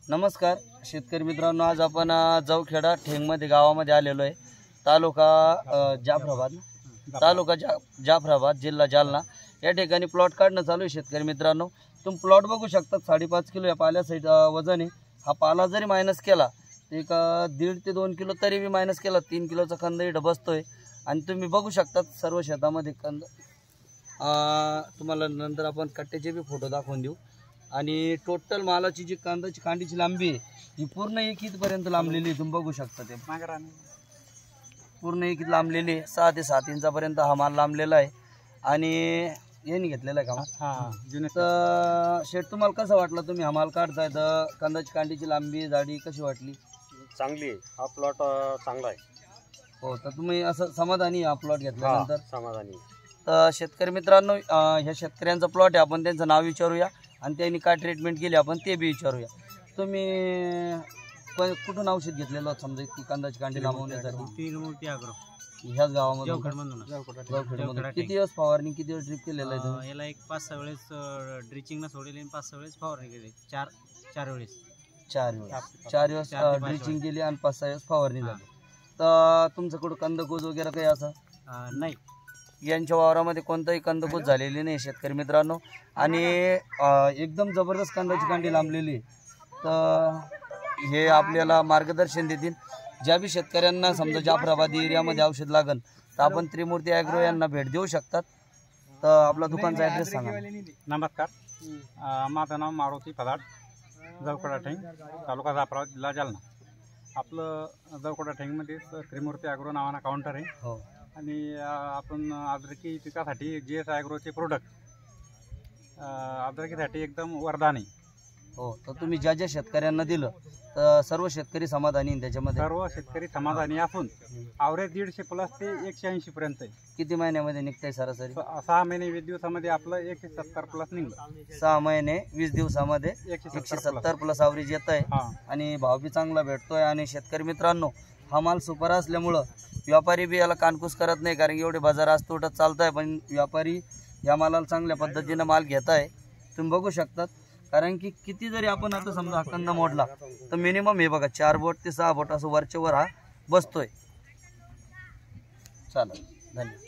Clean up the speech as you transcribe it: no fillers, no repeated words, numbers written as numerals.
नमस्कार शेतकरी मित्रांनो, आज आपण जवखेडा ठेंगमध्ये गावामध्ये आलेलो आहे। तालुका जाफराबाद जिल्हा जालना या ठिकाणी प्लॉट काढणं चालू आहे। शेतकरी मित्रांनो, तुम्ही प्लॉट बघू शकता। 5.5 किलो या पाल्यासाठी वजन आहे। हा पाला जरी मायनस केला एक 1.5 ते 2 किलो तरी बी मायनस केला 3 किलोचा कंद इथं बसतोय। आणि तुम्ही बघू शकता सर्व शेतामध्ये कंद। तुम्हाला नंतर आपण कट्ट्याचे बी फोटो दाखवून देऊ। आणि टोटल मालाची जी कांद्याची कांडीची लांबी आहे ही पूर्ण 1 इंचपर्यंत लांबलेली आहे। तुम्ही बघू शकता ते पूर्ण 1 इंच लांबलेली आहे। 6 ते 7 इंचापर्यंत हा माल लांबलेला आहे। आणि यांनी घेतलेला आहे का तर शेट तुम्हाला कसं वाटलं? तुम्ही हा माल काढताय तर कांद्याची कांडीची लांबी जाडी कशी वाटली? चांगली आहे, हा प्लॉट चांगला आहे। हो, तर तुम्ही असं समाधानी हा प्लॉट घेतल्यानंतर? समाधानी। तर शेतकरी मित्रांनो, ह्या शेतकऱ्यांचा प्लॉट आहे, आपण त्यांचं नाव विचारूया आणि त्यांनी काय ट्रीटमेंट केली आपण ते बी विचारूया। तुम्ही कुठून औषध घेतलेलं समजा की कांद्याची कांडी लांबवण्यासाठी? त्रिमूर्ती ॲग्रो ह्याच गावामध्ये जवखेडमधून। किती दिवस फवारणी किती दिवस ड्रिप केलेलं आहे तुम्ही? याला एक 5-6 वेळेस ड्रिचिंगला सोडलेली आणि 5-6 वेळेस फवारणी केली। 4 वेळेस 4 वेळेस ड्रिचिंग केली आणि 5-6 वेळेस फवारणी झाली। तर तुमचं कुठं कंदकूज वगैरे काही असं नाही? यांच्या वावरामध्ये कोणताही कंदकूज झालेली नाही शेतकरी मित्रांनो। आणि एकदम जबरदस्त कांद्याची कांडी लांबलेली आहे। तर हे आपल्याला मार्गदर्शन देतील ज्या बी शेतकऱ्यांना समजा जाफराबाद एरियामध्ये औषध लागेल तर आपण त्रिमूर्ती ॲग्रो यांना भेट देऊ शकतात। तर आपला दुकानचा ॲड्रेस सांगा। नमस्कार, माझं नाव मारुती फलाट, जवखेडा ठेंग, तालुका जाफराबाद, जिल्हा जालना। आपलं जवखेडा ठेंगमध्ये त्रिमूर्ती ॲग्रो नावानं काउंटर आहे। हो, आणि आपण अद्रकी पिकासाठी GS ॲग्रोचे प्रोडक्ट अद्रकीसाठी एकदम वरदान आहे। हो, तर तुम्ही ज्या ज्या शेतकऱ्यांना दिलं तर सर्व शेतकरी समाधानी आहे त्याच्यामध्ये? सर्व शेतकरी समाधानी असून ॲव्हरेज 150 प्लस ते 180 पर्यंत आहे। किती महिन्यामध्ये निघतंय सरासरी? 6 महिने 20 दिवसामध्ये आपलं 170 प्लस निघलं। 6 महिने 20 दिवसामध्ये 170 प्लस ॲव्हरेज येत आहे। आणि भाव बी चांगला भेटतोय। आणि शेतकरी मित्रांनो, हा माल सुपर असल्यामुळं व्यापारी बी याला कानकूस करत नाही, कारण एवढे बाजार आज तोटत चालत आहे, पण व्यापारी या मालाला चांगल्या पद्धतीनं माल घेत आहे। तुम्ही बघू शकतात, कारण की किती जरी आपण आता समजा हा कंद मोडला तर मिनिमम हे बघा 4 बोट ते 6 बोट असं वरच्या वर हा बसतोय। चालेल, धन्यवाद।